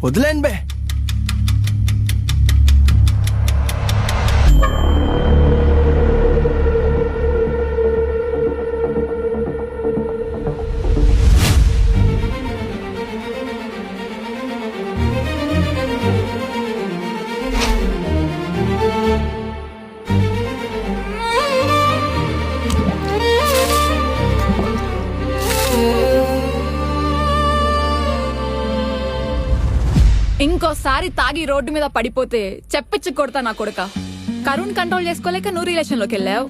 వదిలేను బే. ఇంకోసారి తాగి రోడ్డు మీద పడిపోతే చెప్పిచ్చి కొడతా నా కొడుక. కరుణ్ కంట్రోల్ చేసుకోలేక నువ్వు రిలేషన్ లోకి వెళ్ళావు.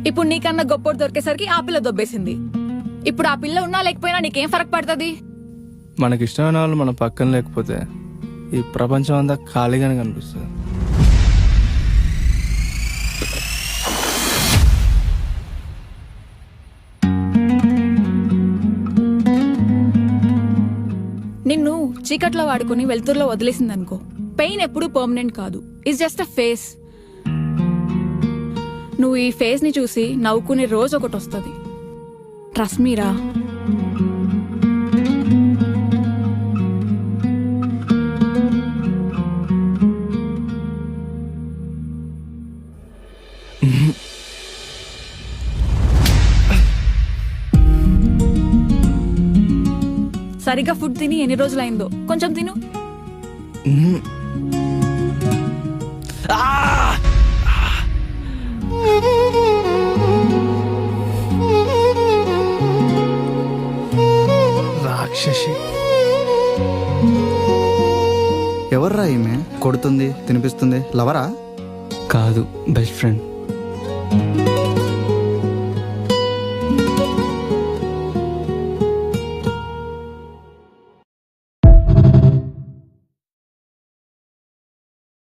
ఇప్పుడు నీకన్నా గొప్పోడు దొరికేసరికి ఆ పిల్ల దొబ్బేసింది. ఇప్పుడు ఆ పిల్ల ఉన్నా లేకపోయినా నీకేం ఫరక్ పడుతుంది? మనకిష్టమైన వాళ్ళు మన పక్కన లేకపోతే ఈ ప్రపంచం అంతా ఖాళీగానే కనిపిస్తుంది. నిన్ను చీకట్లో వాడుకుని వెలుతురులో వదిలేసిందనుకో, పెయిన్ ఎప్పుడూ పర్మనెంట్ కాదు. It's just a face. నువ్వు ఈ ఫేస్ ని చూసి నవ్వుకునే రోజు ఒకటి వస్తుంది. ట్రస్ట్ మీరా. సరిగా ఫుడ్ తిని ఎన్ని రోజులైందో, కొంచెం తిను. రాక్షసి. ఎవర్రా ఈమె? కొడుతుంది, తినిపిస్తుంది. లవరా? కాదు, బెస్ట్ ఫ్రెండ్.